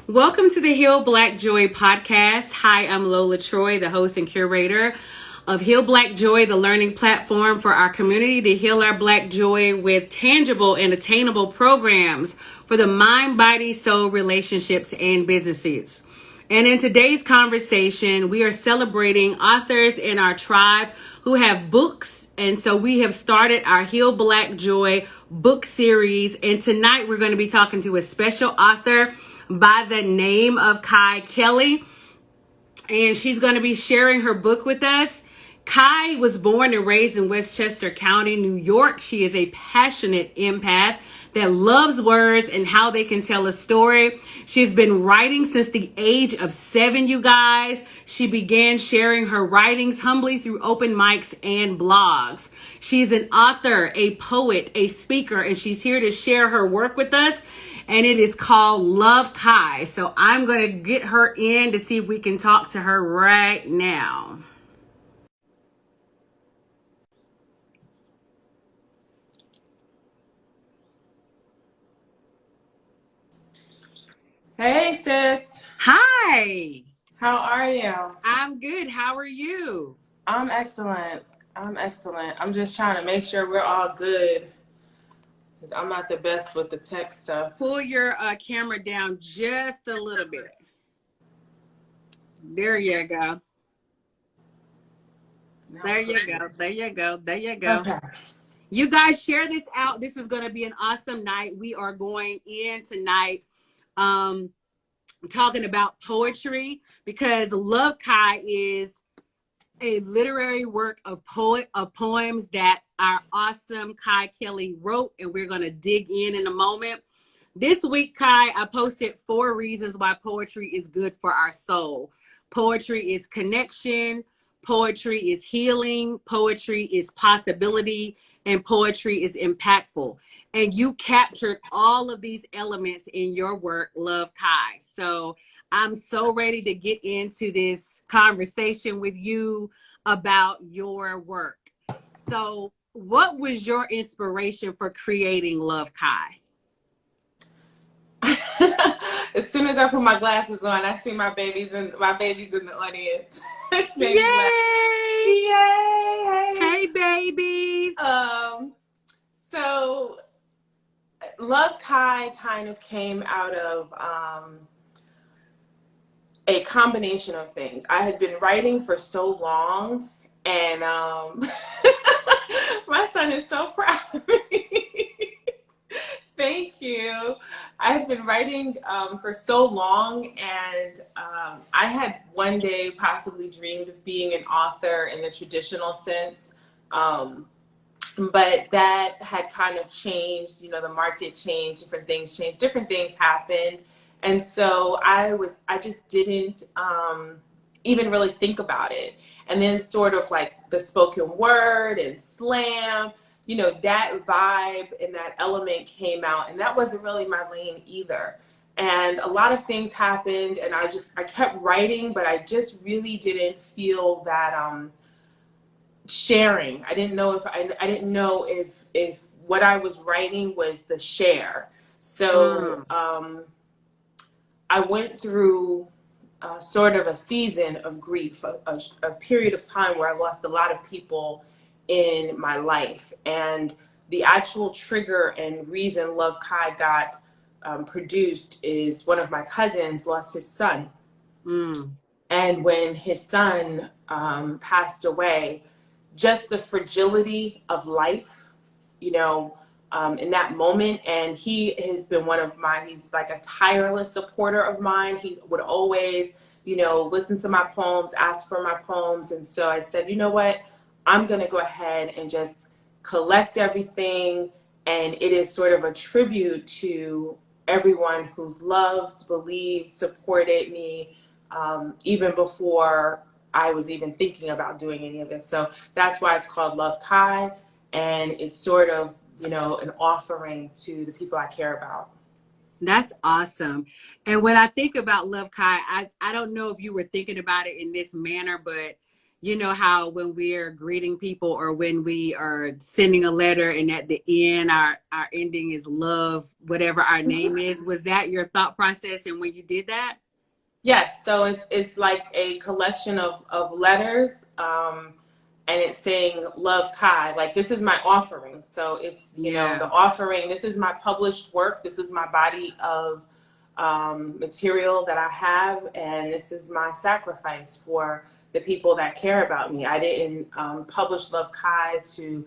Welcome to the Heal Black Joy podcast. Hi, I'm Lola Troy, the host and curator of Heal Black Joy, the learning platform for our community to heal our Black joy with tangible and attainable programs for the mind, body, soul, relationships, and businesses. And in today's conversation, we are celebrating authors in our tribe who have books. And so we have started our Heal Black Joy book series. And tonight we're going to be talking to a special author by the name of Kai Kelly. And she's going to be sharing her book with us. Kai was born and raised in Westchester County, New York. She is a passionate empath that loves words and how they can tell a story. She's been writing since the age of 7, you guys. She began sharing her writings humbly through open mics and blogs. She's an author, a poet, a speaker, and she's here to share her work with us. And it is called Love Kai. So I'm going to get her in to see if we can talk to her right now. Hey, sis. Hi. How are you? I'm good. How are you? I'm excellent. I'm just trying to make sure we're all good because I'm not the best with the tech stuff. Pull your camera down just a little bit. There you go. There you go. There you go. There you go. Okay. You guys share this out. This is going to be an awesome night. We are going in tonight talking about poetry because Love Kai is a literary work of poems that our awesome Kai Kelly wrote, and we're going to dig in a moment. This week, Kai, I posted 4 reasons why poetry is good for our soul. Poetry is connection, poetry is healing, poetry is possibility, and poetry is impactful. And you captured all of these elements in your work, Love Kai. So I'm so ready to get into this conversation with you about your work. So what was your inspiration for creating Love Kai? As soon as I put my glasses on, I see my babies in the audience. Yay! Yay! Hey, babies. So Love Kai kind of came out of a combination of things. I had been writing for so long, and my son is so proud of me. Thank you. I had been writing for so long, and I had one day possibly dreamed of being an author in the traditional sense. But that had kind of changed, the market changed, different things happened. And so I just didn't even really think about it. And then sort of like the spoken word and slam, that vibe and that element came out, and that wasn't really my lane either. And a lot of things happened, and I kept writing, but I just really didn't feel that sharing. I didn't know if what I was writing was the share. So I went through sort of a season of grief, a period of time where I lost a lot of people in my life. And the actual trigger and reason Love Kai got produced is one of my cousins lost his son. And when his son passed away, just the fragility of life, in that moment. And he has been he's like a tireless supporter of mine. He would always, listen to my poems, ask for my poems. And so I said, you know what, I'm going to go ahead and just collect everything. And it is sort of a tribute to everyone who's loved, believed, supported me, even before I was even thinking about doing any of this. So that's why it's called Love Kai. And it's sort of, an offering to the people I care about. That's awesome. And when I think about Love Kai, I don't know if you were thinking about it in this manner, but you know how when we're greeting people or when we are sending a letter and at the end our ending is love, whatever our name is. Was that your thought process and when you did that? Yes, so it's like a collection of letters, and it's saying love Kai. Like this is my offering. So it's, you know, the Yeah. offering. This is my published work. This is my body of material that I have, and this is my sacrifice for the people that care about me. I didn't publish Love Kai to,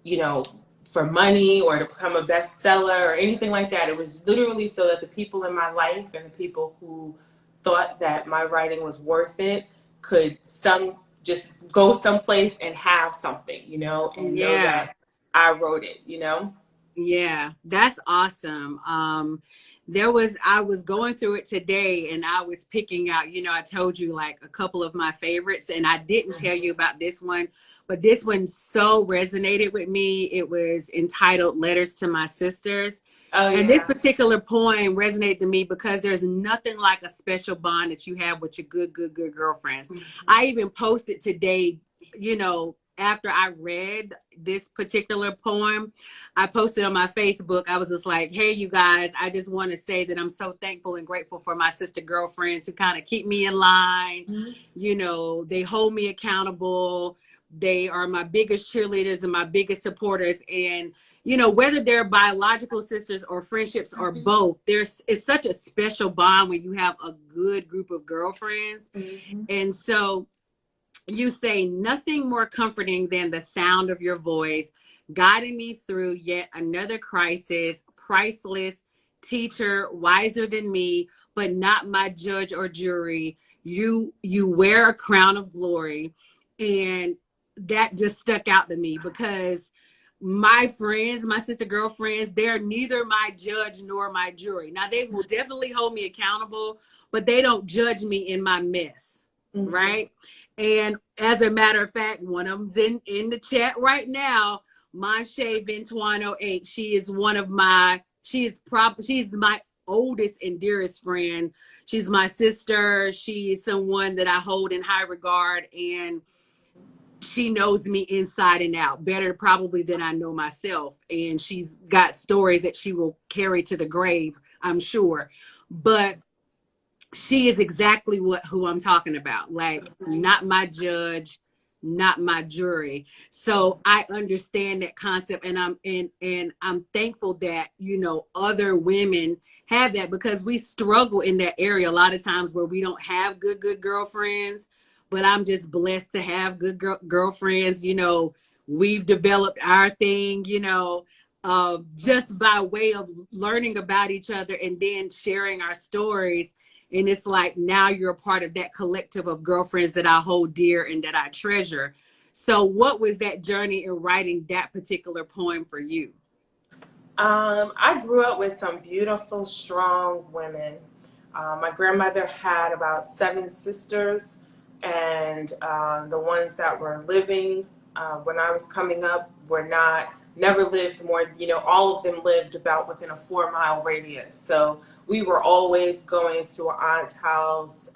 you know, for money or to become a bestseller or anything like that. It was literally so that the people in my life and the people who thought that my writing was worth it could just go someplace and have something, you know, and know Yeah. that I wrote it, you know. Yeah, that's awesome. I was going through it today and I was picking out, you know, I told you like a couple of my favorites and I didn't tell you about this one, but this one so resonated with me. It was entitled Letters to My Sisters. Oh And this yeah. particular poem resonated to me because there's nothing like a special bond that you have with your good girlfriends. I even posted today, you know, after I read this particular poem, I posted on my Facebook. I was just like, hey, you guys, I just want to say that I'm so thankful and grateful for my sister girlfriends who kind of keep me in line. Mm-hmm. You know, they hold me accountable. They are my biggest cheerleaders and my biggest supporters. And, you know, whether they're biological sisters or friendships or both, it's such a special bond when you have a good group of girlfriends. Mm-hmm. And so you say nothing more comforting than the sound of your voice, guiding me through yet another crisis, priceless teacher, wiser than me, but not my judge or jury. You wear a crown of glory. And that just stuck out to me because my friends, my sister girlfriends, they're neither my judge nor my jury. Now they will definitely hold me accountable, but they don't judge me in my mess, Mm-hmm. right? And as a matter of fact, one of them's in the chat right now. Monche Ventuano 8. She is one of my. She's my oldest and dearest friend. She's my sister. She's someone that I hold in high regard, and she knows me inside and out better probably than I know myself. And she's got stories that she will carry to the grave, I'm sure. But she is exactly who I'm talking about. Like, not my judge, not my jury. So I understand that concept, and I'm thankful that, you know, other women have that because we struggle in that area a lot of times where we don't have good girlfriends. But I'm just blessed to have good girlfriends. You know, we've developed our thing, you know, just by way of learning about each other and then sharing our stories. And it's like now you're a part of that collective of girlfriends that I hold dear and that I treasure. So what was that journey in writing that particular poem for you? I grew up with some beautiful, strong women. My grandmother had about 7 sisters, and the ones that were living when I was coming up never lived more, you know, all of them lived about within a 4 mile radius. So we were always going to our aunt's house,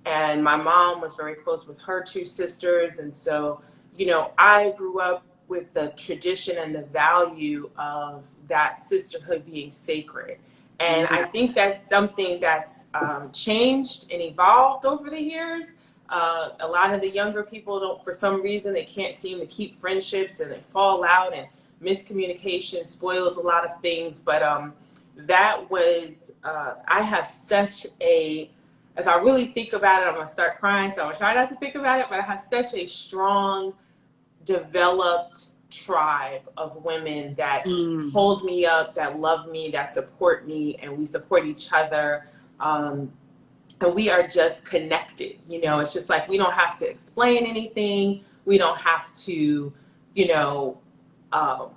and my mom was very close with her 2 sisters. And so, you know, I grew up with the tradition and the value of that sisterhood being sacred. And I Yeah. think that's something that's changed and evolved over the years. A lot of the younger people don't, for some reason, they can't seem to keep friendships and they fall out, and miscommunication spoils a lot of things. But that was, I have such a, as I really think about it, I'm going to start crying, so I'm going to try not to think about it, but I have such a strong, developed tribe of women that Mm. hold me up, that love me, that support me, and we support each other. And we are just connected. You know, it's just like we don't have to explain anything. We don't have to, you know, um,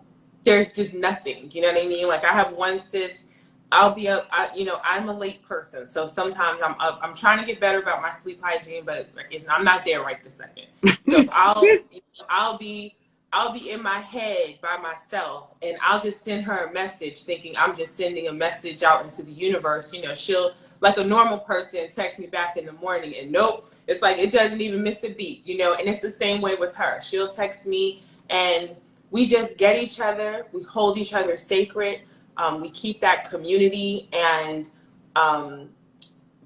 there's just nothing. You know what I mean? Like I have one sis. I'll be up. You know, I'm a late person, so sometimes I'm up. I'm trying to get better about my sleep hygiene, but I'm not there right this second. So I'll be in my head by myself, and I'll just send her a message, thinking I'm just sending a message out into the universe. You know, she'll like a normal person text me back in the morning, and nope, it's like it doesn't even miss a beat, you know. And it's the same way with her. She'll text me, and we just get each other. We hold each other sacred. We keep that community, and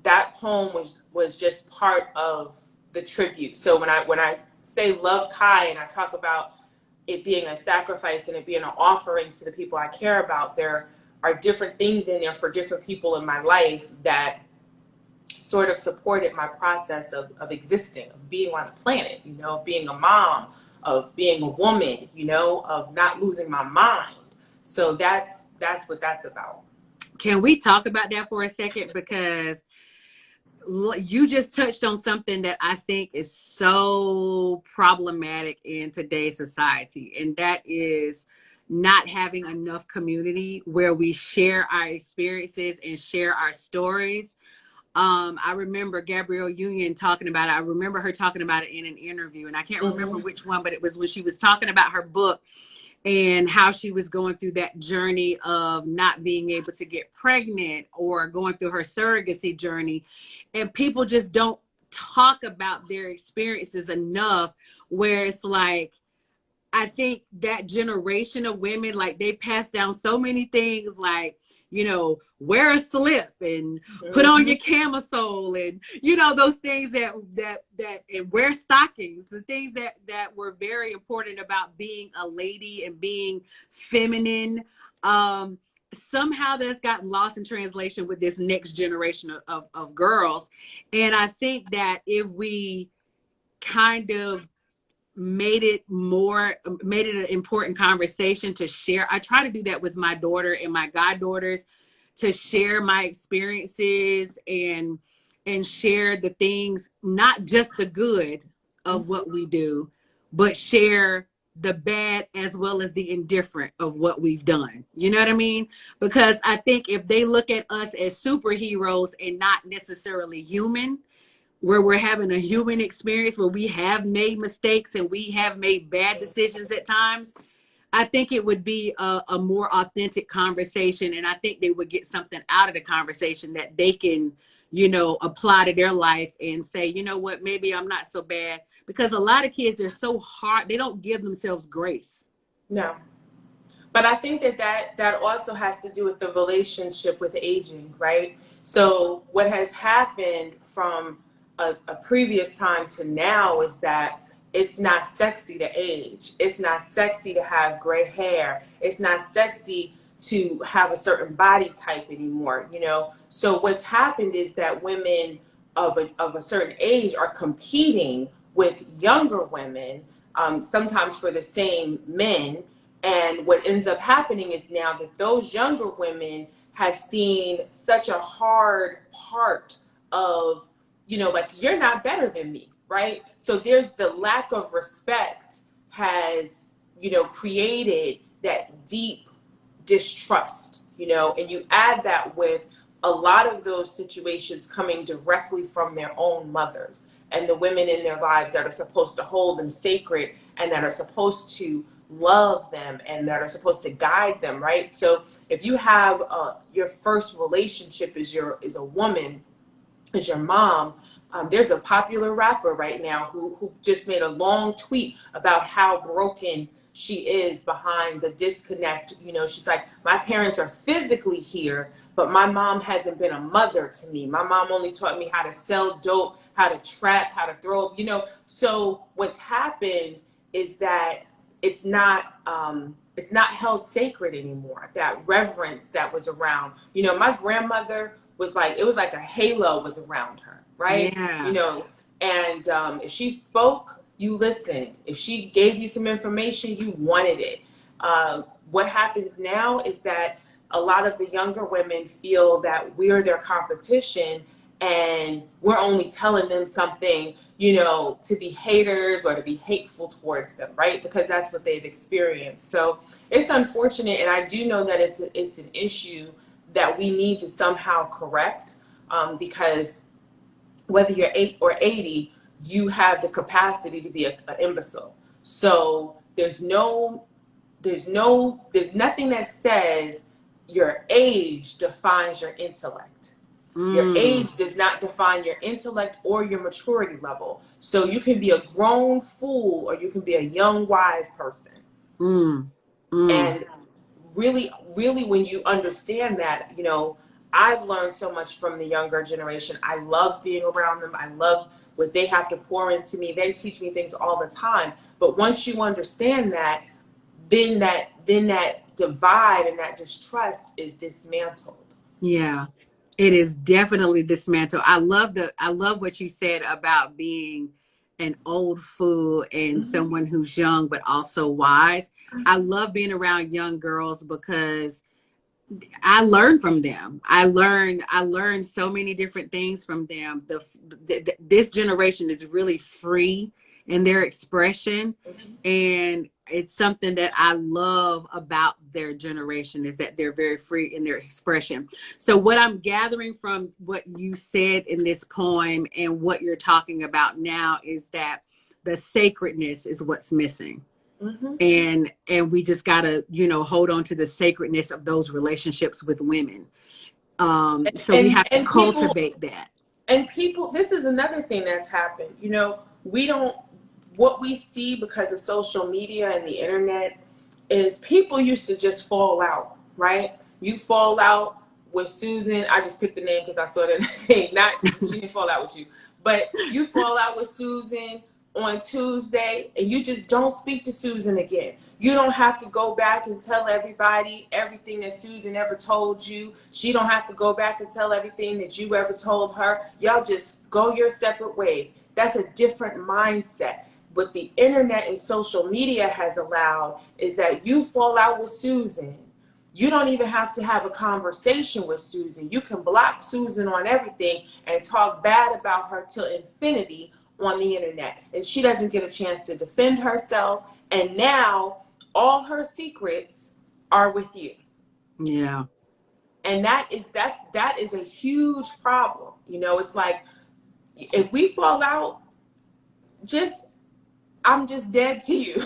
that poem was just part of the tribute. So when I say love Kai, and I talk about it being a sacrifice and it being an offering to the people I care about, there are different things in there for different people in my life that sort of supported my process of existing, of being on the planet, you know, of being a mom, of being a woman, you know, of not losing my mind. So that's what that's about. Can we talk about that for a second? Because you just touched on something that I think is so problematic in today's society, and that is not having enough community where we share our experiences and share our stories. I remember Gabrielle Union talking about it. I remember her talking about it in an interview, and I can't remember which one, but it was when she was talking about her book and how she was going through that journey of not being able to get pregnant or going through her surrogacy journey. And people just don't talk about their experiences enough, where it's like, I think that generation of women, like, they pass down so many things, like, you know, wear a slip and put on your camisole, and, you know, those things that and wear stockings, the things that were very important about being a lady and being feminine. Somehow that's gotten lost in translation with this next generation of girls. And I think that if we kind of made it an important conversation to share. I try to do that with my daughter and my goddaughters, to share my experiences and share the things, not just the good of what we do, but share the bad as well as the indifferent of what we've done. You know what I mean? Because I think if they look at us as superheroes and not necessarily human, where we're having a human experience, where we have made mistakes and we have made bad decisions at times, I think it would be a more authentic conversation. And I think they would get something out of the conversation that they can, you know, apply to their life and say, you know what, maybe I'm not so bad. Because a lot of kids, they're so hard. They don't give themselves grace. No. But I think that also has to do with the relationship with aging, right? So what has happened from a previous time to now is that it's not sexy to age. It's not sexy to have gray hair. It's not sexy to have a certain body type anymore, you know? So what's happened is that women of a certain age are competing with younger women, sometimes for the same men. And what ends up happening is now that those younger women have seen such a hard part of, you know, like, you're not better than me, right? So there's the lack of respect has, you know, created that deep distrust, you know, and you add that with a lot of those situations coming directly from their own mothers and the women in their lives that are supposed to hold them sacred and that are supposed to love them and that are supposed to guide them, right? So if you have your first relationship is a woman, is your mom, there's a popular rapper right now who just made a long tweet about how broken she is behind the disconnect. You know, she's like, my parents are physically here, but my mom hasn't been a mother to me. My mom only taught me how to sell dope, how to trap, how to throw, you know. So what's happened is that it's not held sacred anymore. That reverence that was around, you know, my grandmother was like, it was like a halo was around her, right? Yeah. You know, and if she spoke, you listened. If she gave you some information, you wanted it. What happens now is that a lot of the younger women feel that we're their competition and we're only telling them something, you know, to be haters or to be hateful towards them, right? Because that's what they've experienced. So it's unfortunate, and I do know that it's an issue that we need to somehow correct, because whether you're 8 or 80, you have the capacity to be an imbecile. So there's nothing that says your age defines your intellect. Your age does not define your intellect or your maturity level. So you can be a grown fool or you can be a young, wise person. And really, really, when you understand that, you know, I've learned so much from the younger generation. I love being around them. I love what they have to pour into me. They teach me things all the time. But once you understand that, then that divide and that distrust is dismantled. Yeah. It is definitely dismantled. I love what you said about being an old fool and someone who's young but also wise. I love being around young girls because I learned from them. I learned so many different things from them. This generation is really free in their expression, and it's something that I love about their generation is that they're very free in their expression. So what I'm gathering from what you said in this poem and what you're talking about now is that the sacredness is what's missing. And we just gotta, you know, hold on to the sacredness of those relationships with women. So we have to And people, cultivate that. and people, this is another thing that's happened. You know, we don't, what we see because of social media and the internet is people used to just fall out, right? You fall out with Susan. I just picked the name because I saw that thing. Not, she didn't fall out with you, but you fall out with Susan on Tuesday and you just don't speak to Susan again. You don't have to go back and tell everybody everything that Susan ever told you. She don't have to go back and tell everything that you ever told her. Y'all just go your separate ways. That's a different mindset. What the internet and social media has allowed is that you fall out with Susan. You don't even have to have a conversation with Susan. You can block Susan on everything and talk bad about her till infinity on the internet. And she doesn't get a chance to defend herself. And now all her secrets are with you. Yeah. And that is a huge problem. You know, it's like if we fall out, I'm just dead to you.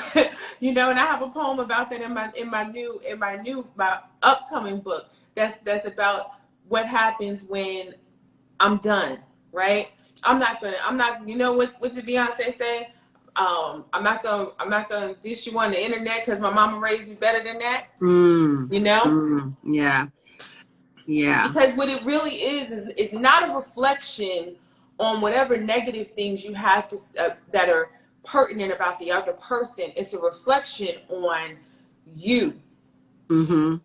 You know, and I have a poem about that in my upcoming book that's about what happens when I'm done, right? I'm not you know what did Beyonce say? I'm not gonna dish you on the internet because my mama raised me better than that. You know? Yeah. Yeah. Because what it really is it's not a reflection on whatever negative things you have to that are pertinent about the other person. It's a reflection on you. It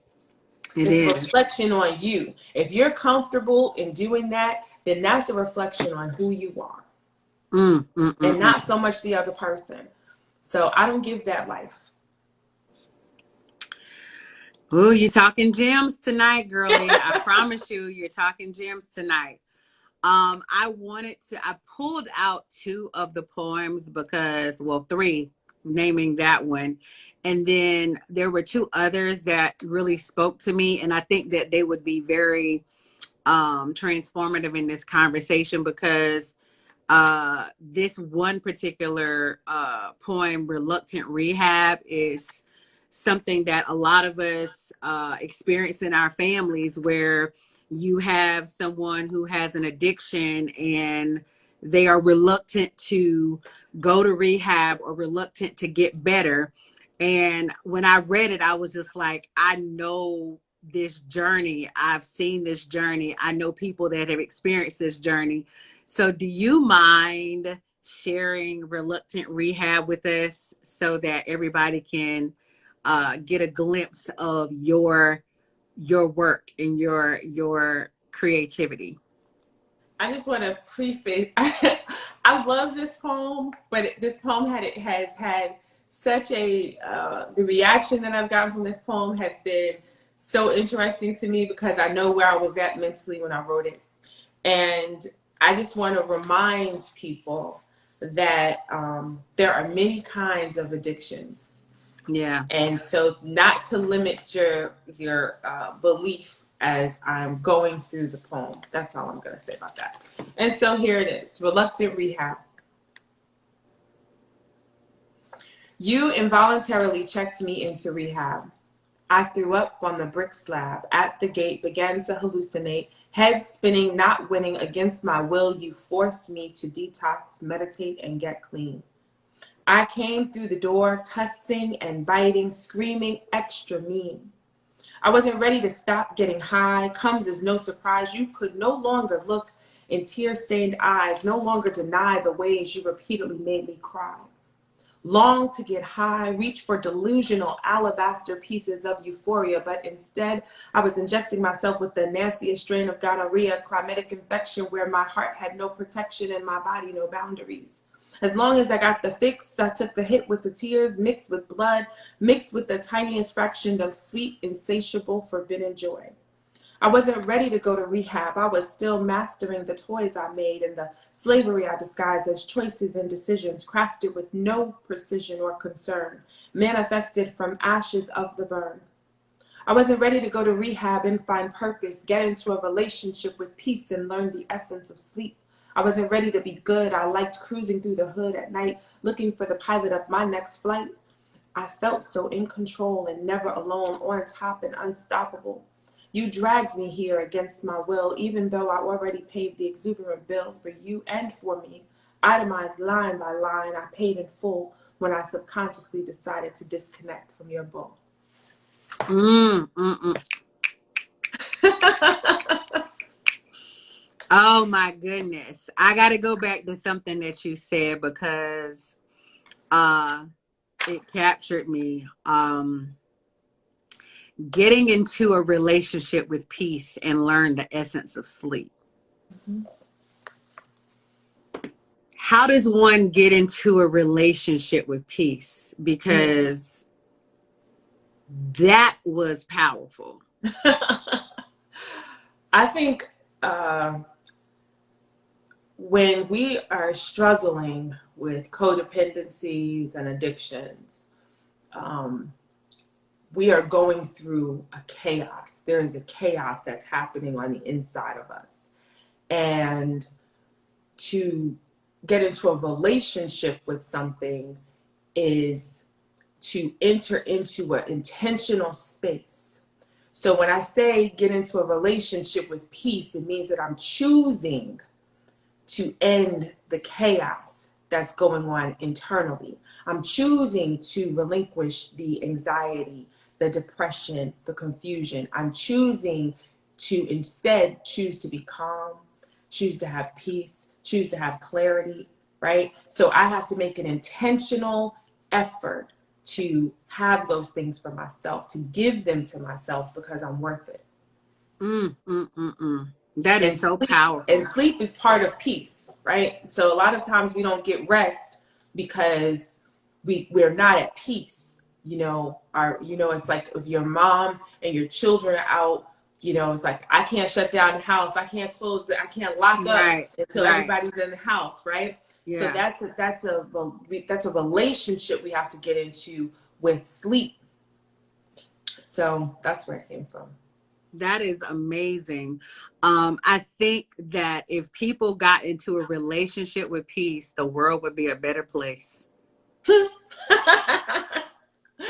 It's a is. reflection on you. If you're comfortable in doing that, then that's a reflection on who you are. And not so much the other person. So I don't give that life. Oh, you're talking gems tonight, girlie. I promise you're talking gems tonight. I pulled out two of the poems because, well, three, naming that one. And then there were two others that really spoke to me. And I think that they would be very transformative in this conversation because this one particular poem, Reluctant Rehab, is something that a lot of us experience in our families where you have someone who has an addiction and they are reluctant to go to rehab or reluctant to get better. And when I read it, I was just like, I know this journey. I've seen this journey. I know people that have experienced this journey. So do you mind sharing Reluctant Rehab with us so that everybody can get a glimpse of your work and your creativity? I just want to preface. I love this poem, but this poem has had such a the reaction that I've gotten from this poem has been so interesting to me because I know where I was at mentally when I wrote it, and I just want to remind people that there are many kinds of addictions. Yeah. And so not to limit your belief as I'm going through the poem. That's all I'm going to say about that. And so here it is, Reluctant Rehab. You involuntarily checked me into rehab. I threw up on the brick slab. At the gate, began to hallucinate. Head spinning, not winning. Against my will, you forced me to detox, meditate, and get clean. I came through the door, cussing and biting, screaming extra mean. I wasn't ready to stop getting high. Comes as no surprise. You could no longer look in tear-stained eyes, no longer deny the ways you repeatedly made me cry. Long to get high, reach for delusional alabaster pieces of euphoria, but instead I was injecting myself with the nastiest strain of gonorrhea, climatic infection where my heart had no protection and my body no boundaries. As long as I got the fix, I took the hit with the tears, mixed with blood, mixed with the tiniest fraction of sweet, insatiable, forbidden joy. I wasn't ready to go to rehab. I was still mastering the toys I made and the slavery I disguised as choices and decisions crafted with no precision or concern, manifested from ashes of the burn. I wasn't ready to go to rehab and find purpose, get into a relationship with peace and learn the essence of sleep. I wasn't ready to be good. I liked cruising through the hood at night, looking for the pilot of my next flight. I felt so in control and never alone, on top and unstoppable. You dragged me here against my will, even though I already paid the exuberant bill for you and for me. Itemized line by line, I paid in full when I subconsciously decided to disconnect from your bull. Oh my goodness. I got to go back to something that you said because it captured me. Getting into a relationship with peace and learn the essence of sleep. How does one get into a relationship with peace? Because that was powerful. I think when we are struggling with codependencies and addictions, we are going through a chaos. There is a chaos that's happening on the inside of us. And to get into a relationship with something is to enter into an intentional space. So when I say get into a relationship with peace, it means that I'm choosing to end the chaos that's going on internally. I'm choosing to relinquish the anxiety, the depression, the confusion. I'm choosing to instead choose to be calm, choose to have peace, choose to have clarity, right? So I have to make an intentional effort to have those things for myself, to give them to myself because I'm worth it. That is so powerful. And sleep is part of peace, right? So a lot of times we don't get rest because we're not at peace. It's like if your mom and your children are out, it's like I can't shut down the house, I can't I can't lock up until everybody's in the house, right? Yeah. So that's a relationship we have to get into with sleep. So that's where it came from. That is amazing. I think that if people got into a relationship with peace, the world would be a better place.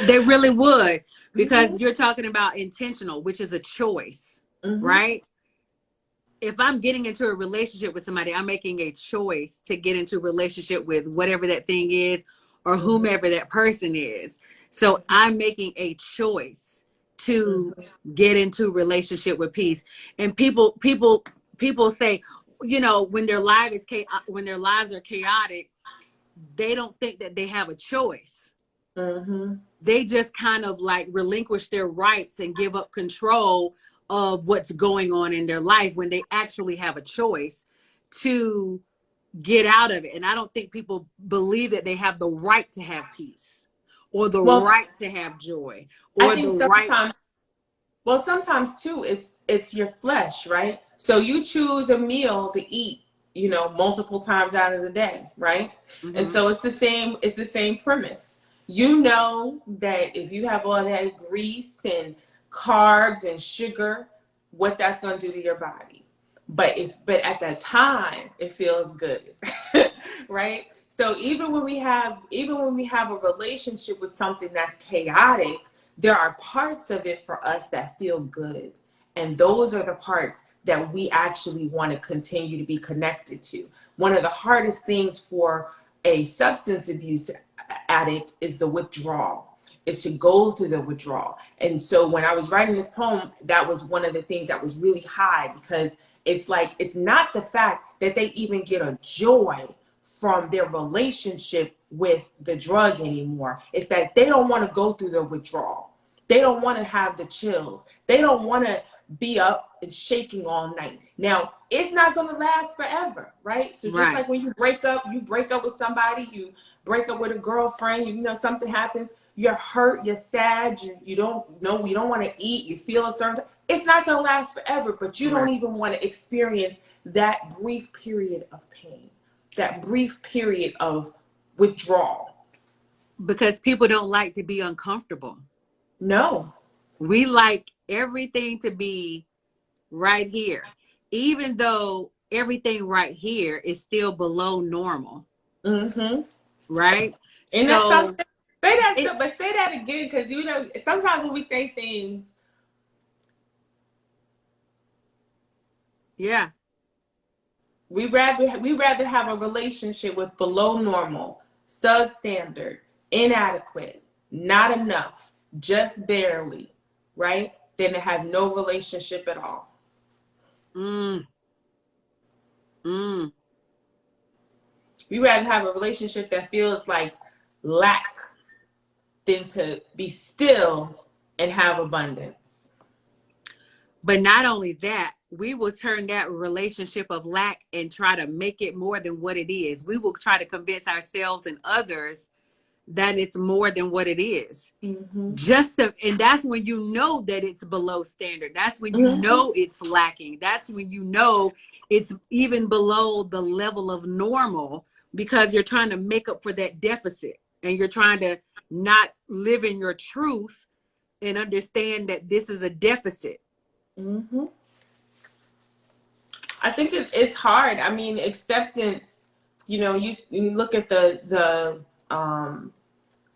They really would, because you're talking about intentional, which is a choice, right? If I'm getting into a relationship with somebody, I'm making a choice to get into a relationship with whatever that thing is or whomever that person is. So I'm making a choice to get into a relationship with peace. And people say, when their lives are chaotic, they don't think that they have a choice. They just kind of like relinquish their rights and give up control of what's going on in their life when they actually have a choice to get out of it. And I don't think people believe that they have the right to have peace or the right to have joy or sometimes too, it's your flesh, right? So you choose a meal to eat, multiple times out of the day, right? And so it's the same premise. You know that if you have all that grease and carbs and sugar, what that's going to do to your body. But at that time it feels good, right? So even when we have a relationship with something that's chaotic, there are parts of it for us that feel good. And those are the parts that we actually want to continue to be connected to. One of the hardest things for a substance abuse addict is the withdrawal, is to go through the withdrawal. And so when I was writing this poem, that was one of the things that was really high, because it's like, it's not the fact that they even get a joy from their relationship with the drug anymore. It's that they don't want to go through the withdrawal. They don't want to have the chills. They don't want to be up and shaking all night. Now, it's not going to last forever, right? So just like when you break up with somebody, you break up with a girlfriend, you know, something happens, you're hurt, you're sad, you don't know, you don't want to eat, you feel a certain, it's not going to last forever, but you don't even want to experience that brief period of pain, that brief period of withdrawal. Because people don't like to be uncomfortable. No. We like everything to be right here, even though everything right here is still below normal. Mm-hmm. Right? And so, that's something, say that, but say that again, because, you know, sometimes when we say things. Yeah. We rather have a relationship with below normal, substandard, inadequate, not enough, just barely, right? Than to have no relationship at all. We rather have a relationship that feels like lack than to be still and have abundance. But not only that, we will turn that relationship of lack and try to make it more than what it is. We will try to convince ourselves and others that it's more than what it is. And that's when you know that it's below standard. That's when you know it's lacking. That's when you know it's even below the level of normal, because you're trying to make up for that deficit, and you're trying to not live in your truth and understand that this is a deficit. I think it's hard. I mean, acceptance, you know, you look at the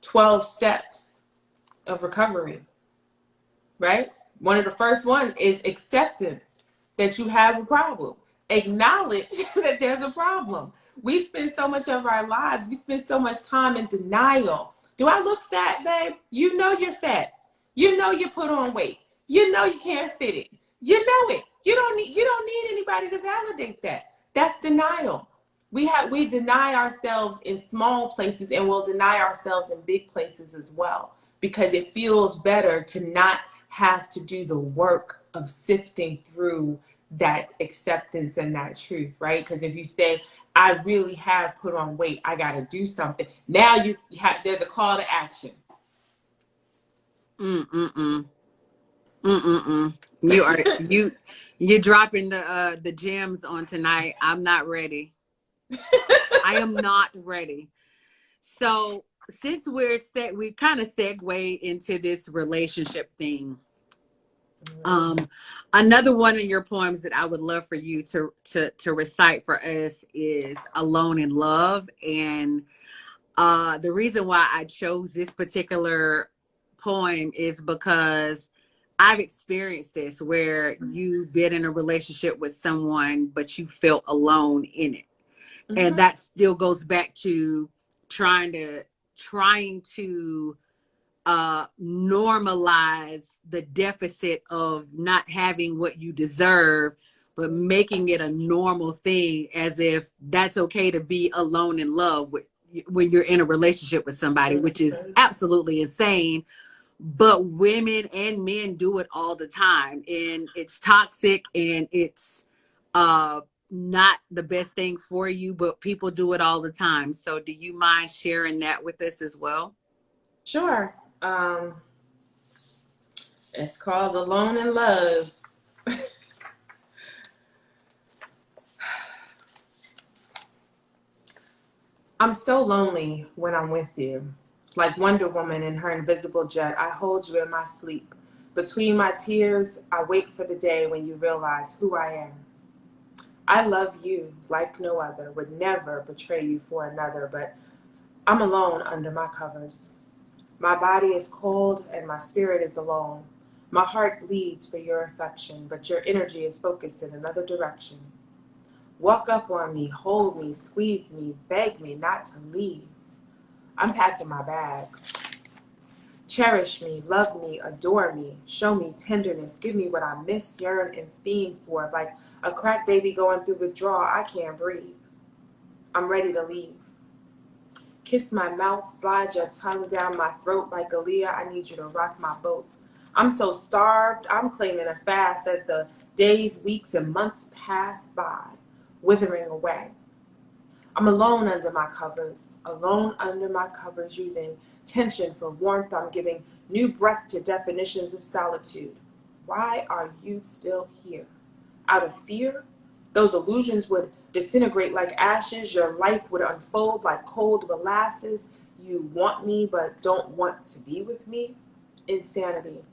12 steps of recovery, right? One of the first one is acceptance that you have a problem. Acknowledge that there's a problem. We spend so much of our lives, we spend so much time in denial. Do I look fat, babe? You know you're fat. You know you put on weight. You know you can't fit it. You know it. You don't need anybody to validate that. That's denial. We deny ourselves in small places, and we'll deny ourselves in big places as well, because it feels better to not have to do the work of sifting through that acceptance and that truth, right? Because if you say, I really have put on weight, I got to do something. Now there's a call to action. You're dropping the gems on tonight. I'm not ready. I am not ready. So since we kind of segue into this relationship thing. Another one of your poems that I would love for you to recite for us is Alone in Love. And the reason why I chose this particular poem is because I've experienced this, where you've been in a relationship with someone, but you felt alone in it. And that still goes back to trying to normalize the deficit of not having what you deserve, but making it a normal thing, as if that's okay to be alone in love when you're in a relationship with somebody, which is absolutely insane. But women and men do it all the time, and it's toxic, and it's not the best thing for you, but people do it all the time. So do you mind sharing that with us as well? Sure. It's called Alone in Love. I'm so lonely when I'm with you. Like Wonder Woman in her invisible jet, I hold you in my sleep. Between my tears, I wait for the day when you realize who I am. I love you like no other, would never betray you for another, but I'm alone under my covers. My body is cold and my spirit is alone. My heart bleeds for your affection, but your energy is focused in another direction. Walk up on me, hold me, squeeze me, beg me not to leave. I'm packing my bags. Cherish me, love me, adore me, show me tenderness, give me what I miss, yearn, and fiend for. Like a crack baby going through withdrawal, I can't breathe. I'm ready to leave. Kiss my mouth, slide your tongue down my throat like Aaliyah. I need you to rock my boat. I'm so starved, I'm claiming a fast as the days, weeks, and months pass by, withering away. I'm alone under my covers, using tension for warmth. I'm giving new breath to definitions of solitude. Why are you still here? Out of fear? Those illusions would disintegrate like ashes. Your life would unfold like cold molasses. You want me but don't want to be with me? Insanity.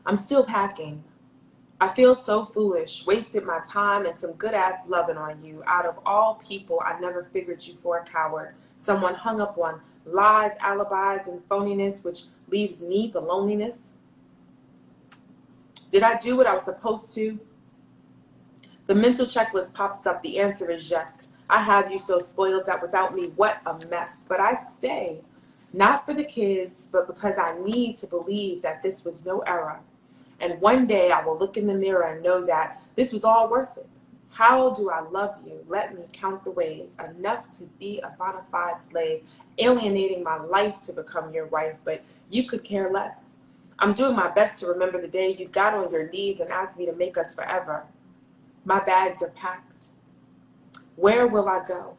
I'm still packing. I feel so foolish, wasted my time and some good-ass loving on you. Out of all people, I never figured you for a coward. Someone hung up on lies, alibis, and phoniness, which leaves me the loneliness. Did I do what I was supposed to? The mental checklist pops up. The answer is yes. I have you so spoiled that without me, what a mess. But I stay, not for the kids, but because I need to believe that this was no error. And one day I will look in the mirror and know that this was all worth it. How do I love you? Let me count the ways. Enough to be a bona fide slave, alienating my life to become your wife, but you could care less. I'm doing my best to remember the day you got on your knees and asked me to make us forever. My bags are packed. Where will I go?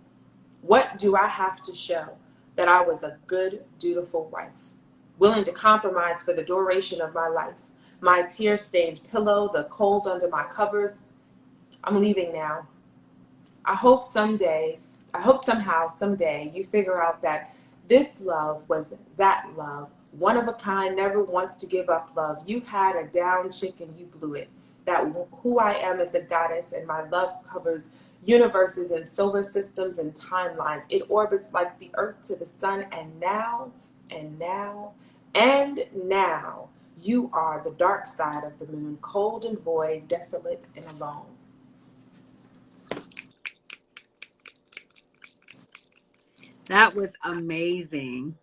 What do I have to show that I was a good, dutiful wife, willing to compromise for the duration of my life? My tear-stained pillow, the cold under my covers. I'm leaving now. I hope somehow, someday, you figure out that this love was that love. One of a kind, never wants to give up love. You had a down chick and you blew it. That who I am is a goddess and my love covers universes and solar systems and timelines. It orbits like the earth to the sun, and now, and now, and now, you are the dark side of the moon, cold and void, desolate and alone. That was amazing.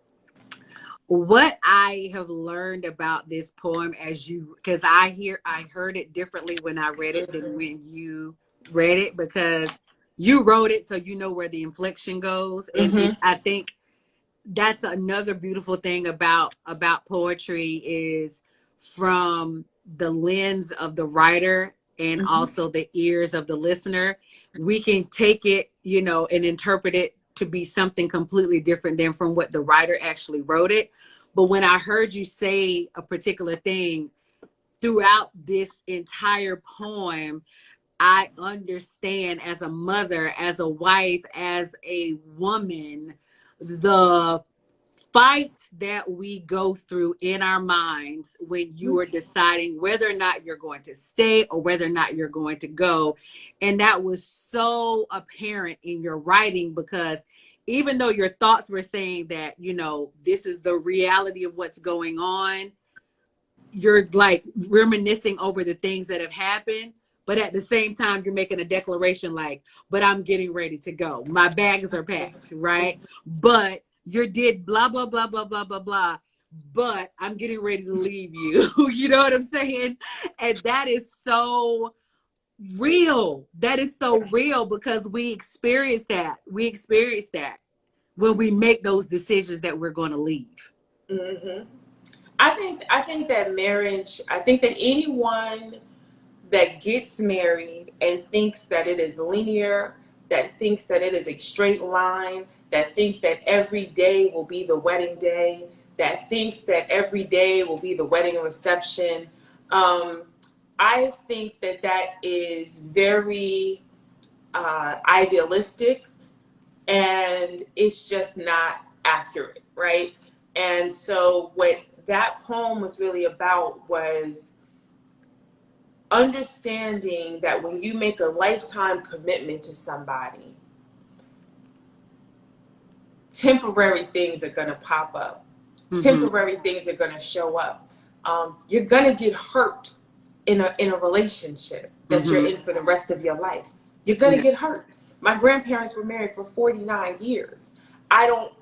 What I have learned about this poem, because I heard it differently when I read it than when you read it, because you wrote it, so you know where the inflection goes. And I think that's another beautiful thing about poetry is from the lens of the writer and also the ears of the listener, we can take it, and interpret it to be something completely different than from what the writer actually wrote it. But when I heard you say a particular thing throughout this entire poem, I understand as a mother, as a wife, as a woman, the fight that we go through in our minds when you are deciding whether or not you're going to stay or whether or not you're going to go. And that was so apparent in your writing, because even though your thoughts were saying that, this is the reality of what's going on, you're like reminiscing over the things that have happened. But at the same time, you're making a declaration like, but I'm getting ready to go. My bags are packed, right? But you did blah, blah, blah, blah, blah, blah, blah. But I'm getting ready to leave you. You know what I'm saying? And that is so real. That is so real, because we experience that. We experience that when we make those decisions that we're going to leave. Mm-hmm. I think that marriage, I think that anyone that gets married and thinks that it is linear, that thinks that it is a straight line, that thinks that every day will be the wedding day, that thinks that every day will be the wedding reception, I think that that is very idealistic, and it's just not accurate, right? And so what that poem was really about was understanding that when you make a lifetime commitment to somebody, temporary things are going to pop up. Mm-hmm. Temporary things are going to show up. You're going to get hurt in a relationship that you're Mm-hmm. in for the rest of your life. You're going to Yeah. get hurt. My grandparents were married for 49 years. I don't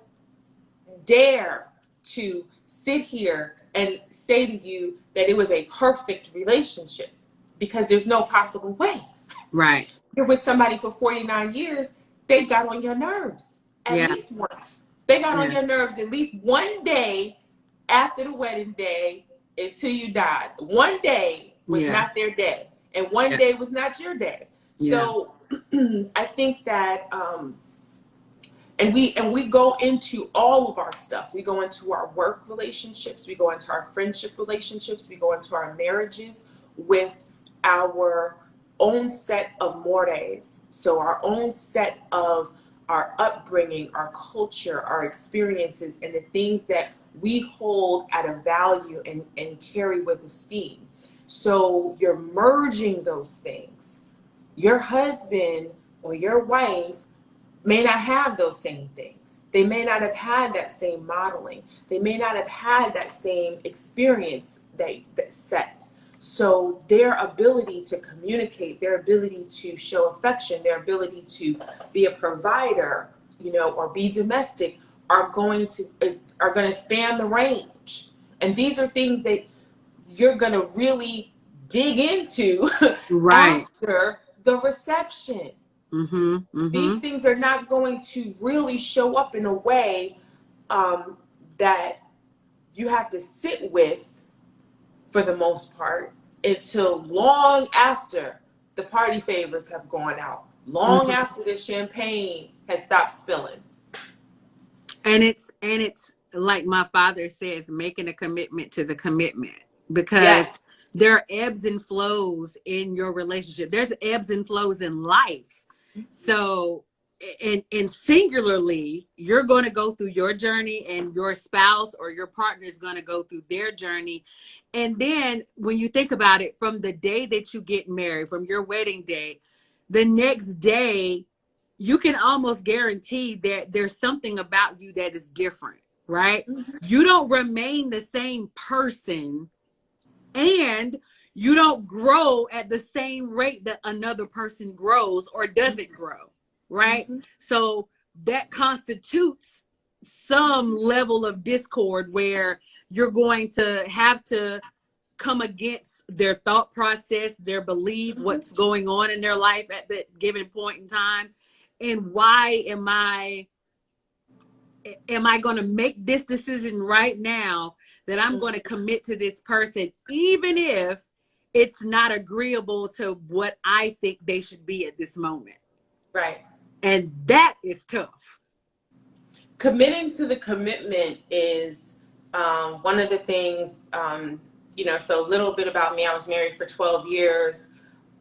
dare to sit here and say to you that it was a perfect relationship, because there's no possible way. Right. You're with somebody for 49 years, they got on your nerves at Yeah. least once. They got on Yeah. your nerves at least one day after the wedding day until you died. One day was Yeah. not their day, and one Yeah. day was not your day. Yeah. So I think that and we go into all of our stuff. We go into our work relationships, we go into our friendship relationships, we go into our marriages with our own set of mores. So our own set of our upbringing, our culture, our experiences, and the things that we hold at a value and carry with esteem. So you're merging those things. Your husband or your wife may not have those same things. They may not have had that same modeling. They may not have had that same experience that set. So their ability to communicate, their ability to show affection, their ability to be a provider, or be domestic, are going to span the range. And these are things that you're going to really dig into Right. after the reception. Mm-hmm. These Mm-hmm. things are not going to really show up in a way that you have to sit with, for the most part, until long after the party favors have gone out, long Mm-hmm. after the champagne has stopped spilling. And it's like my father says, making a commitment to the commitment, because Yes. there are ebbs and flows in your relationship. There's ebbs and flows in life. So and singularly, you're going to go through your journey, and your spouse or your partner is going to go through their journey. And then when you think about it, from the day that you get married, from your wedding day, the next day you can almost guarantee that there's something about you that is different, right? Mhm. You don't remain the same person, and you don't grow at the same rate that another person grows or doesn't grow, right? Mhm. So that constitutes some level of discord where you're going to have to come against their thought process, their belief, Mhm. what's going on in their life at that given point in time. And why am I going to make this decision right now that I'm going to commit to this person, even if it's not agreeable to what I think they should be at this moment? Right. And that is tough. Committing to the commitment is one of the things, so a little bit about me. I was married for 12 years.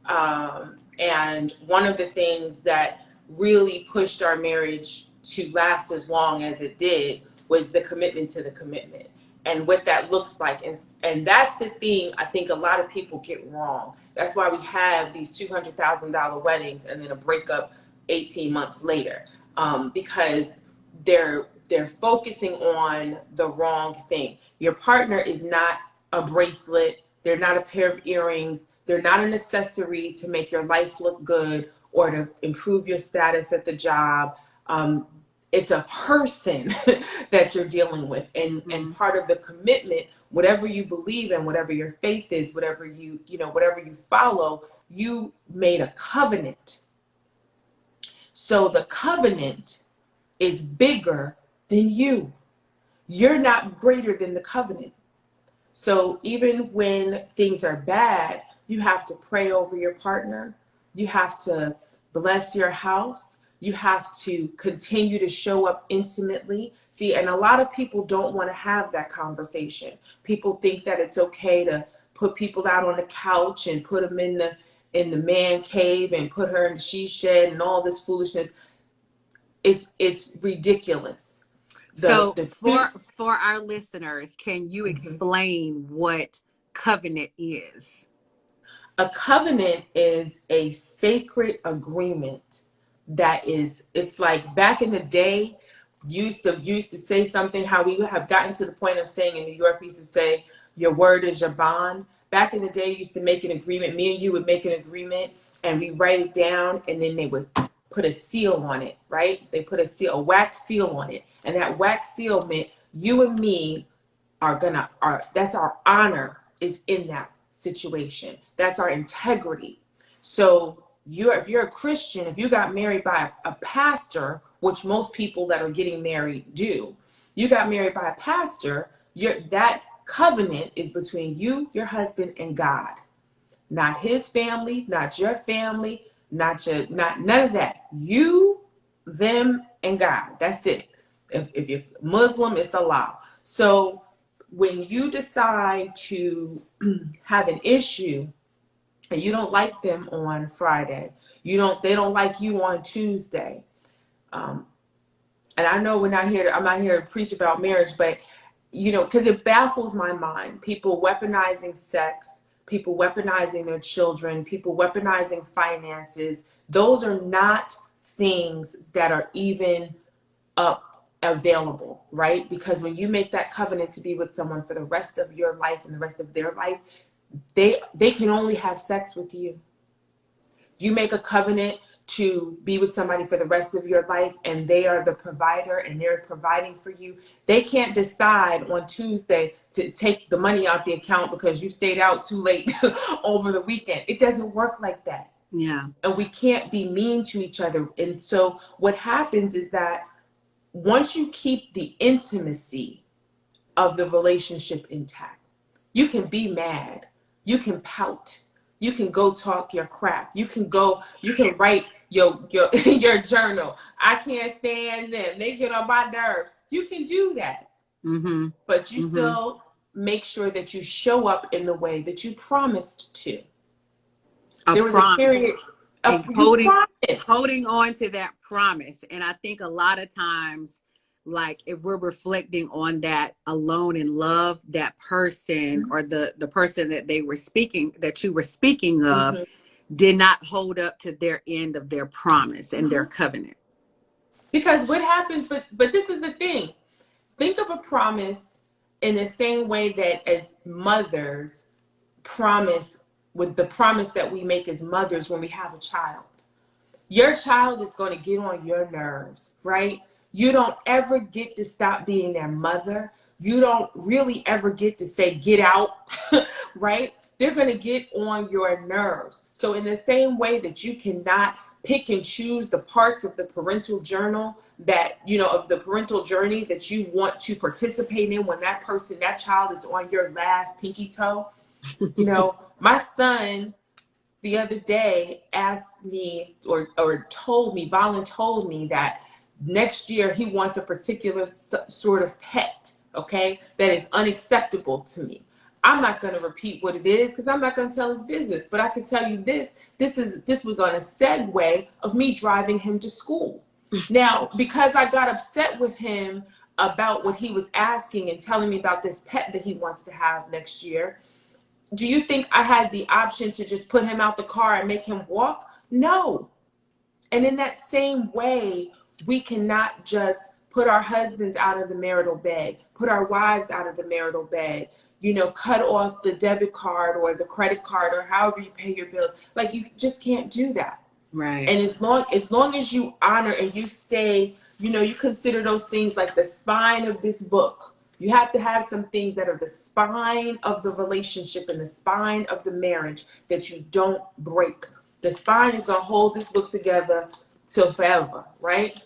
And one of the things that really pushed our marriage to last as long as it did was the commitment to the commitment and what that looks like. And that's the thing I think a lot of people get wrong. That's why we have these $200,000 weddings and then a breakup 18 months later, because they're focusing on the wrong thing. Your partner is not a bracelet. They're not a pair of earrings. They're not an accessory to make your life look good or to improve your status at the job. It's a person that you're dealing with, and Mm-hmm. part of the commitment, whatever you believe in, whatever your faith is, whatever whatever you follow, you made a covenant. So the covenant is bigger than you. You're not greater than the covenant. So even when things are bad, you have to pray over your partner. You have to bless your house. You have to continue to show up intimately. See, and a lot of people don't want to have that conversation. People think that it's okay to put people out on the couch and put them in the man cave and put her in the she shed and all this foolishness. It's ridiculous. So The for our listeners, can you explain what covenant is? A covenant is a sacred agreement it's like back in the day used to say something, how we have gotten to the point of saying in New York, we used to say, your word is your bond. Back in the day, you used to make an agreement. Me and you would make an agreement and we write it down, and then they would put a seal on it, right? They put a wax seal on it. And that wax seal meant you and me that's our honor is in that situation. That's our integrity. So if you're a Christian, if you got married by a pastor, which most people that are getting married do, you got married by a pastor, that covenant is between you, your husband, and God. Not his family, not your family, not none of that. You, them, and God. That's it. If you're Muslim, it's Allah. So when you decide to have an issue and you don't like them on Friday, they don't like you on Tuesday. And I know I'm not here to preach about marriage, but because it baffles my mind. People weaponizing sex, people weaponizing their children, people weaponizing finances. Those are not things that are even available, right? Because when you make that covenant to be with someone for the rest of your life and the rest of their life, they can only have sex with you. You make a covenant to be with somebody for the rest of your life and they are the provider and they're providing for you. They can't decide on Tuesday to take the money out the account because you stayed out too late over the weekend. It doesn't work like that. Yeah. And we can't be mean to each other. And so what happens is that once you keep the intimacy of the relationship intact, you can be mad, you can pout, you can go talk your crap, you can write your your journal. I can't stand them, they get on my nerves. You can do that. Mm-hmm. But you still make sure that you show up in the way that you promised to. There was a period of holding on to that promise. And I think a lot of times, like if we're reflecting on that alone in love, that person or the person that you were speaking of did not hold up to their end of their promise and their covenant. Because what happens, but this is the thing. Think of a promise in the same way that as mothers promise, with the promise that we make as mothers when we have a child. Your child is going to get on your nerves, right? You don't ever get to stop being their mother. You don't really ever get to say, get out, right? They're going to get on your nerves. So in the same way that you cannot pick and choose the parts of the parental journal of the parental journey that you want to participate in when that child is on your last pinky toe. My son the other day asked me or voluntold me that next year he wants a particular sort of pet, okay, that is unacceptable to me. I'm not going to repeat what it is because I'm not going to tell his business, but I can tell you this was on a segue of me driving him to school. Now, because I got upset with him about what he was asking and telling me about this pet that he wants to have next year, do you think I had the option to just put him out the car and make him walk? No. And in that same way, we cannot just put our husbands out of the marital bed, put our wives out of the marital bed, cut off the debit card or the credit card or however you pay your bills. Like, you just can't do that. Right. And as long as you honor and you stay, you consider those things like the spine of this book. You have to have some things that are the spine of the relationship and the spine of the marriage that you don't break. The spine is going to hold this book together till forever, right?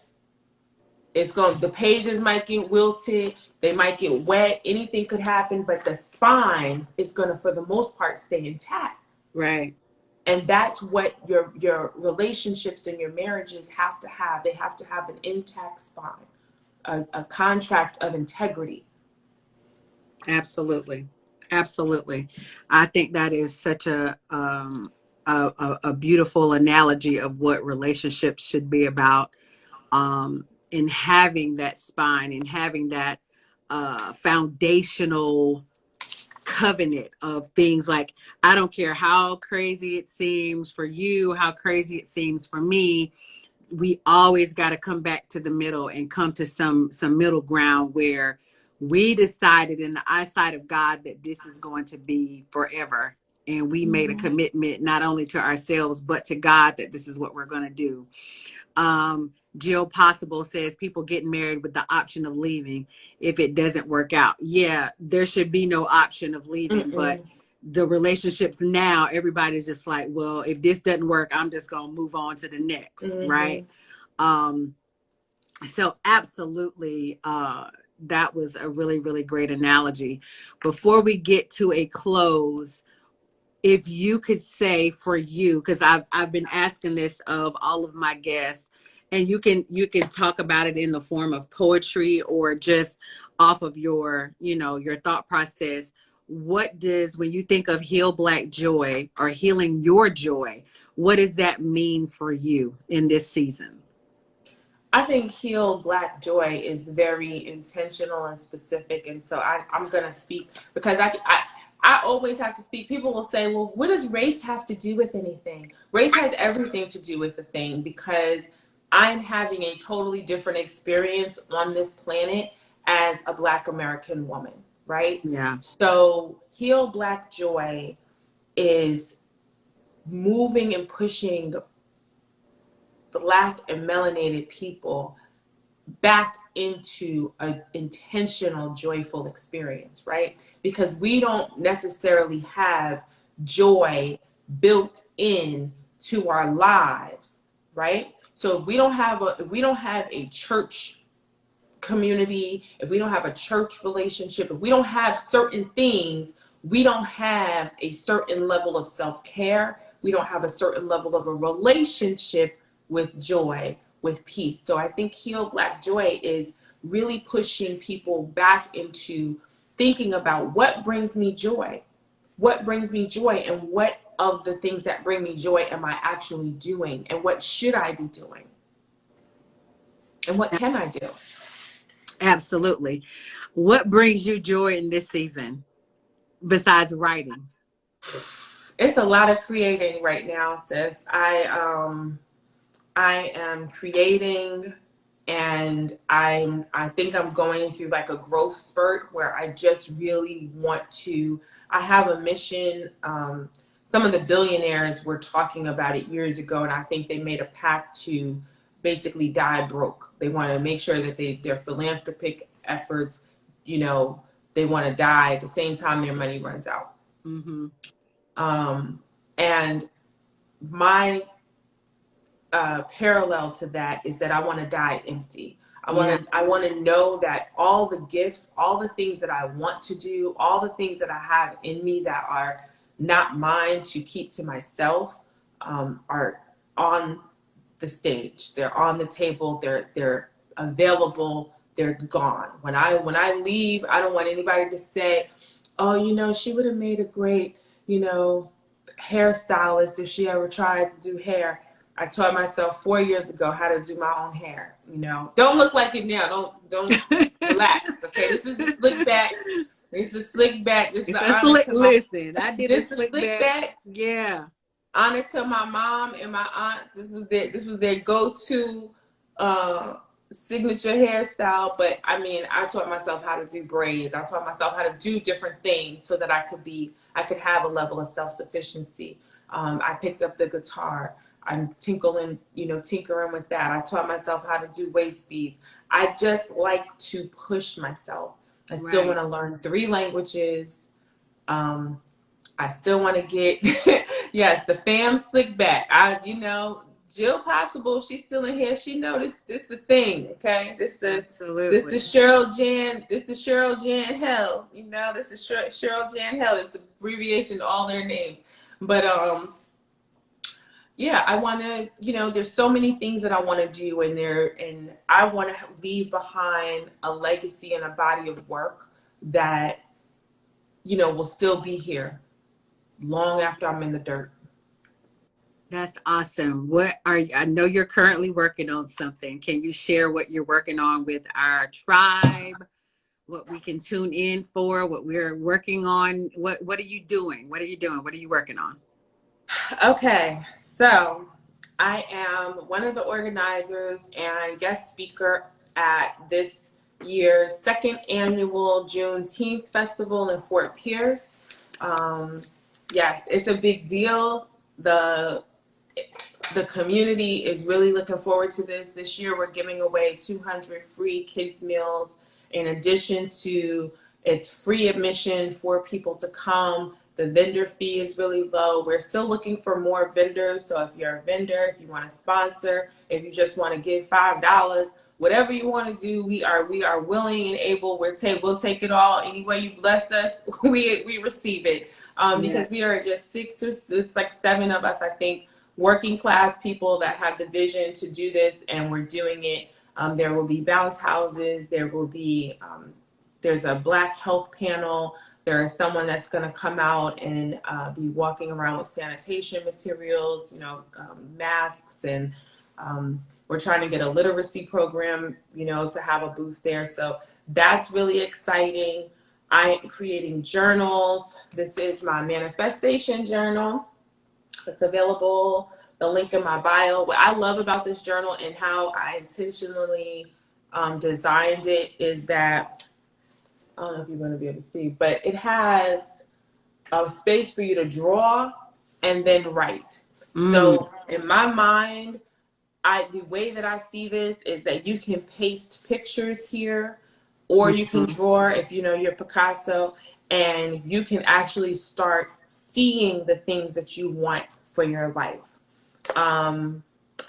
The pages might get wilted, they might get wet, anything could happen, but the spine is going to, for the most part, stay intact. Right. And that's what your relationships and your marriages have to have. They have to have an intact spine, a contract of integrity. Absolutely. Absolutely. I think that is such a beautiful analogy of what relationships should be about. In having that spine and having that foundational covenant of things like, I don't care how crazy it seems for you, how crazy it seems for me, we always got to come back to the middle and come to some middle ground where we decided in the eyesight of God that this is going to be forever. And we made a commitment not only to ourselves, but to God that this is what we're going to do. Jill Possible says people getting married with the option of leaving if it doesn't work out. Yeah, there should be no option of leaving, but the relationships now, everybody's just like, well, if this doesn't work, I'm just going to move on to the next, right? So absolutely, that was a really, really great analogy. Before we get to a close, if you could say for you, because I've been asking this of all of my guests, and you can talk about it in the form of poetry or just off of your, your thought process. What does, when you think of heal Black joy or healing your joy, what does that mean for you in this season? I think heal Black joy is very intentional and specific, and so I'm gonna speak because I always have to speak. People will say, well, what does race have to do with anything? Race has everything to do with the thing, because I'm having a totally different experience on this planet as a Black American woman, right? Yeah. So heal Black joy is moving and pushing Black and melanated people back into an intentional, joyful experience, right? Because we don't necessarily have joy built in to our lives, right? So if we don't have a church community, if we don't have a church relationship, if we don't have certain things, we don't have a certain level of self-care, we don't have a certain level of a relationship with joy, with peace. So I think Heal Black Joy is really pushing people back into thinking about what brings me joy. What brings me joy, and what of the things that bring me joy am I actually doing, and what should I be doing? And what can I do? Absolutely. What brings you joy in this season besides writing? It's a lot of creating right now, sis. I am creating, and I think I'm going through like a growth spurt where I just really want to. I have a mission. Some of the billionaires were talking about it years ago, and I think they made a pact to basically die broke. They want to make sure that their philanthropic efforts, they want to die at the same time their money runs out. And my parallel to that is that I want to die empty. I want to know that all the gifts, all the things that I want to do, all the things that I have in me that are not mine to keep to myself, are on the stage. They're on the table. They're available. They're gone. When I leave, I don't want anybody to say, "Oh, she would have made a great, hairstylist if she ever tried to do hair." I taught myself 4 years ago how to do my own hair. Don't look like it now. Don't relax. Okay, this is the slick back. This is the slick back. This is the honor to my. Listen, I did This the is slick back. Yeah. Honor to my mom and my aunts. This was their go-to signature hairstyle. But I taught myself how to do braids. I taught myself how to do different things so that I could have a level of self-sufficiency. I picked up the guitar. I'm tinkering with that. I taught myself how to do waist beads. I just like to push myself. I still want to learn 3 languages. I still want to get, yes, the fam slick back. Jill Possible, she's still in here. She know this the thing, okay? This the Cheryl Jan Hell. This is Cheryl Jan Hell. It's the abbreviation to all their names. But yeah, I want to, there's so many things that I want to do in there, and I want to leave behind a legacy and a body of work that, will still be here long after I'm in the dirt. That's awesome. I know you're currently working on something. Can you share what you're working on with our tribe? What we can tune in for, what we're working on? What are you doing? What are you doing? What are you working on? Okay, so I am one of the organizers and guest speaker at this year's second annual Juneteenth Festival in Fort Pierce. Yes, it's a big deal. The community is really looking forward to this. This year we're giving away 200 free kids meals in addition to it's free admission for people to come. The vendor fee is really low. We're still looking for more vendors. So if you're a vendor, if you want to sponsor, if you just want to give $5, whatever you want to do, we are willing and able. We'll take it all. Any way you bless us, we receive it. Because we are just it's like 7 of us, I think, working class people that have the vision to do this, and we're doing it. There will be bounce houses. There will be there's a Black health panel. There is someone that's going to come out and be walking around with sanitation materials, masks, and we're trying to get a literacy program, to have a booth there. So that's really exciting. I am creating journals. This is my manifestation journal. It's available, the link in my bio. What I love about this journal and how I intentionally designed it is that, I don't know if you're going to be able to see, but it has a space for you to draw and then write. So in my mind, the way that I see this is that you can paste pictures here, or you can draw if you're Picasso, and you can actually start seeing the things that you want for your life. I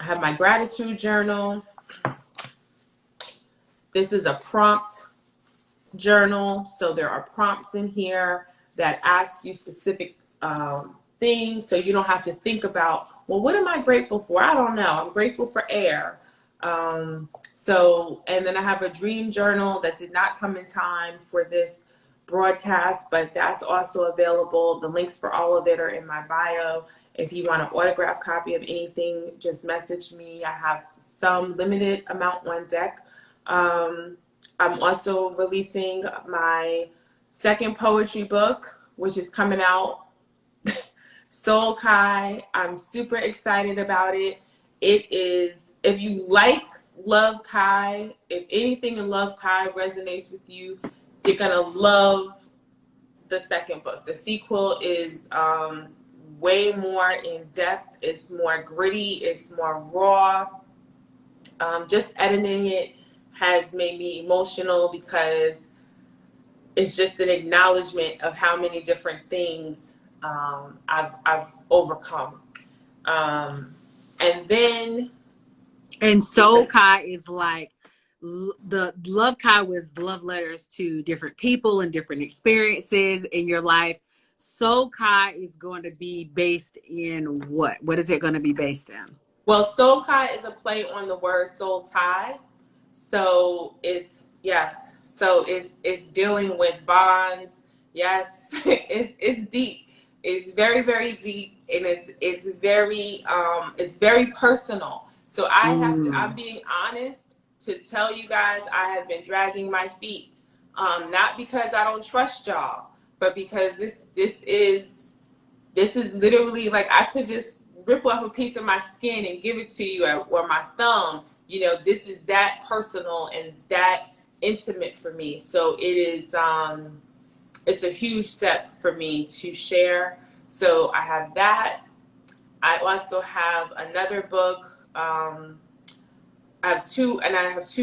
have my gratitude journal. This is a prompt journal, so there are prompts in here that ask you specific things, so you don't have to think about, well, what am I grateful for? I don't know. I'm grateful for air. And then I have a dream journal that did not come in time for this broadcast, but that's also available. The links for all of it are in my bio. If you want an autographed copy of anything, just message me. I have some limited amount on deck. I'm also releasing my second poetry book, which is coming out, Soul Kai. I'm super excited about it. It is, if you love Kai, if anything in Love Kai resonates with you, you're going to love the second book. The sequel is way more in depth. It's more gritty. It's more raw. Just editing it has made me emotional because it's just an acknowledgement of how many different things I've overcome. And Soul Kai is like the Love Kai was love letters to different people and different experiences in your life. Soul Kai is going to be based in what? What is it going to be based in? Well, Soul Kai is a play on the word soul tie. So it's dealing with bonds. Yes, it's deep. It's very, very deep, and it's very personal. So I'm being honest to tell you guys I have been dragging my feet, not because I don't trust y'all, but because this is literally like I could just rip off a piece of my skin and give it to you, or my thumb. This is that personal and that intimate for me. So it is, it's a huge step for me to share. So I have that. I also have another book. I have two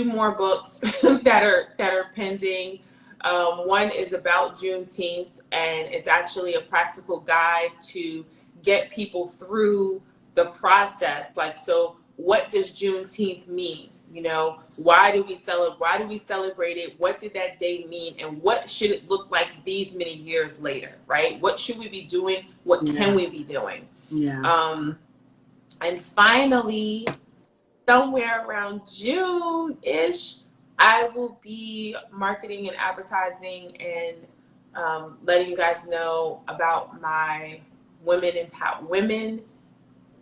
more books that are pending. One is about Juneteenth, and it's actually a practical guide to get people through the process. Like, so what does Juneteenth mean? Why do we celebrate it? What did that day mean? And what should it look like these many years later, right? What should we be doing? What can we be doing? Yeah. And finally, somewhere around June-ish, I will be marketing and advertising and letting you guys know about my women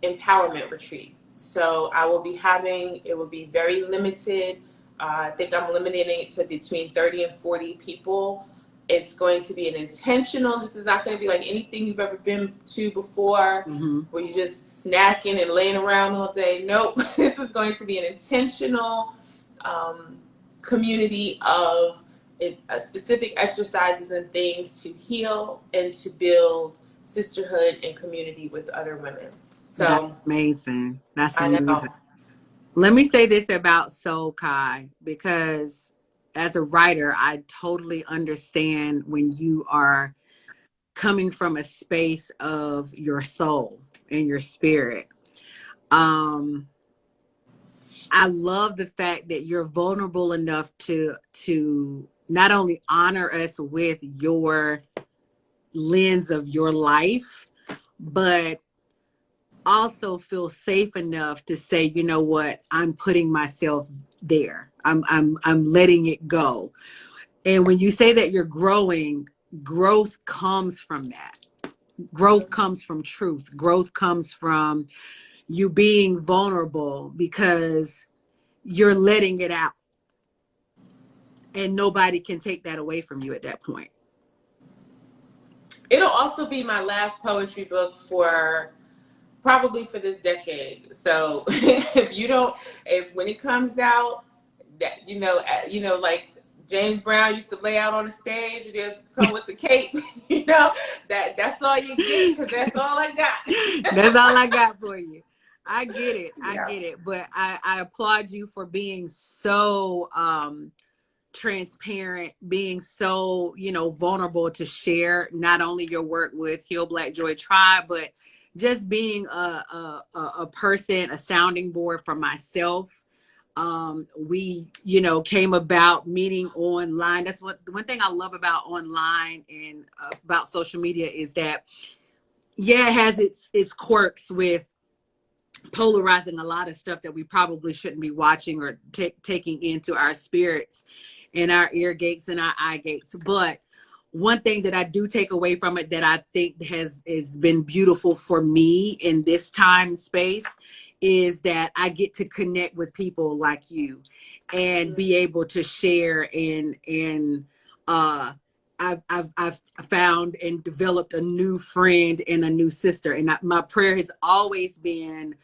empowerment retreat. So I will be it will be very limited. I think I'm limiting it to between 30 and 40 people. It's going to be an intentional. This is not going to be like anything you've ever been to before, where you're just snacking and laying around all day. Nope. This is going to be an intentional community of specific exercises and things to heal and to build sisterhood and community with other women. So that's amazing. That's I amazing. know. Let me say this about Soul Kai, because as a writer, I totally understand when you are coming from a space of your soul and your spirit. I love the fact that you're vulnerable enough to not only honor us with your lens of your life, but also feel safe enough to say, you know what, I'm putting myself there. I'm letting it go. And when you say that you're growing, growth comes from that. Growth comes from truth. Growth comes from you being vulnerable because you're letting it out. And nobody can take that away from you at that point. It'll also be my last poetry book for probably for this decade. So if when it comes out, that like James Brown used to lay out on the stage, you just come with the cape, that's all you get, because that's all I got. That's all I got for you. I get it. I Yeah. get it. But I applaud you for being so transparent, being so, vulnerable to share not only your work with Heal Black Joy Tribe, but just being a person, a sounding board for myself. We, came about meeting online. That's one thing I love about online and about social media is that, yeah, it has its quirks with polarizing a lot of stuff that we probably shouldn't be watching or taking into our spirits and our ear gates and our eye gates. But one thing that I do take away from it that I think has been beautiful for me in this time space is that I get to connect with people like you and be able to share and I've found and developed a new friend and a new sister. And my prayer has always been,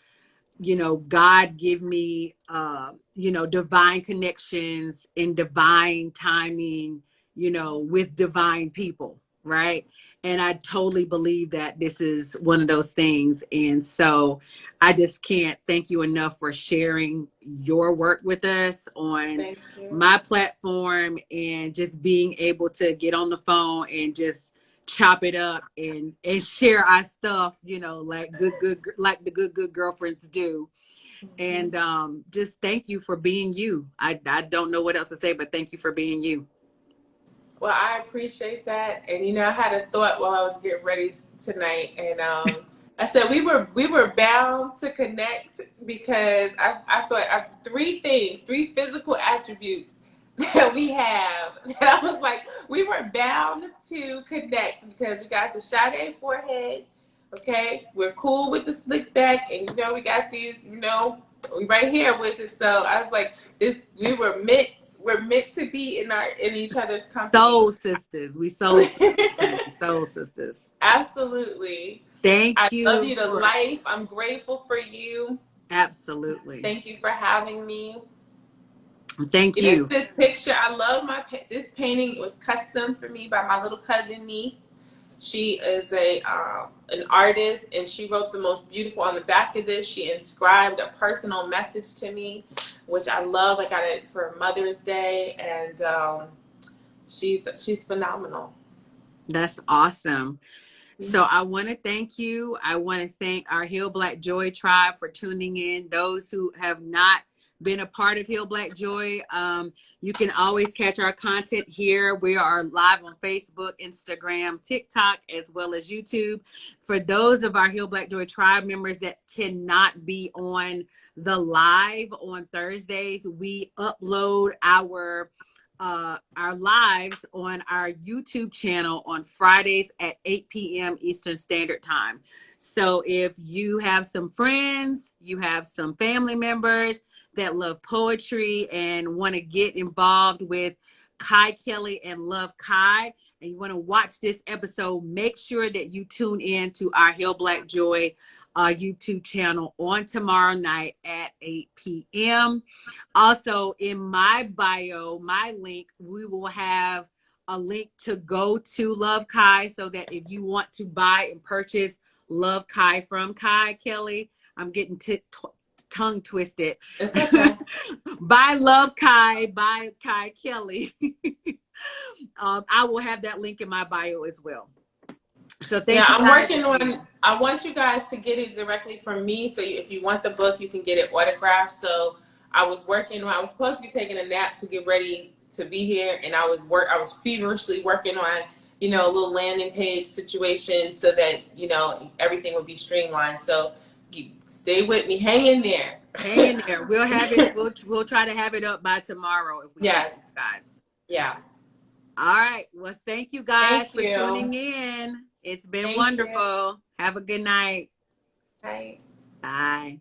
God give me, divine connections and divine timing, with divine people. Right. And I totally believe that this is one of those things. And so I just can't thank you enough for sharing your work with us on my platform and just being able to get on the phone and just chop it up and share our stuff, like like the good girlfriends do. And just thank you for being you. I don't know what else to say, but thank you for being you. Well, I appreciate that. And I had a thought while I was getting ready tonight, and I said we were bound to connect, because I thought of three things, three physical attributes that we have, that I was like, we were bound to connect, because we got the Sade forehead, okay, we're cool with the slick back, and we got these, we right here with it. So I was like, we're meant to be in each other's company. Soul sisters. We soul sisters, honey. Soul sisters. Absolutely. I Thank love you you to for life. I'm grateful for you. absolutely. Thank you for having me. Thank you. This picture, I love this painting. It was custom for me by my little cousin niece. She is an artist, and she wrote the most beautiful on the back of this. She inscribed a personal message to me, which I love. I got it for Mother's Day, and she's phenomenal. That's awesome. So I want to thank you. I want to thank our Heal Black Joy tribe for tuning in. Those who have not been a part of Heal Black Joy, you can always catch our content here. We are live on Facebook, Instagram, TikTok, as well as YouTube. For those of our Heal Black Joy tribe members that cannot be on the live on Thursdays, we upload our lives on our YouTube channel on Fridays at 8 p.m. Eastern Standard Time. So if you have some friends, you have some family members that love poetry and want to get involved with Kai Kelly and Love Kai, and you want to watch this episode, make sure that you tune in to our Heal Black Joy YouTube channel on tomorrow night at 8 p.m. Also, in my bio, my link, we will have a link to go to Love Kai, so that if you want to buy and purchase Love Kai from Kai Kelly, I'm getting tongue twisted. It's okay. Buy Love Kai by Kai Kelly. I will have that link in my bio as well. So thank you. I'm working on. I want you guys to get it directly from me. So if you want the book, you can get it autographed. So I was supposed to be taking a nap to get ready to be here, and I was feverishly working on, a little landing page situation so that everything would be streamlined. So stay with me. Hang in there. Hang in there. We'll have it. We'll try to have it up by tomorrow if we can, guys. Yeah. All right. Well, thank you guys for tuning in. It's been wonderful. Have a good night. Bye. Bye.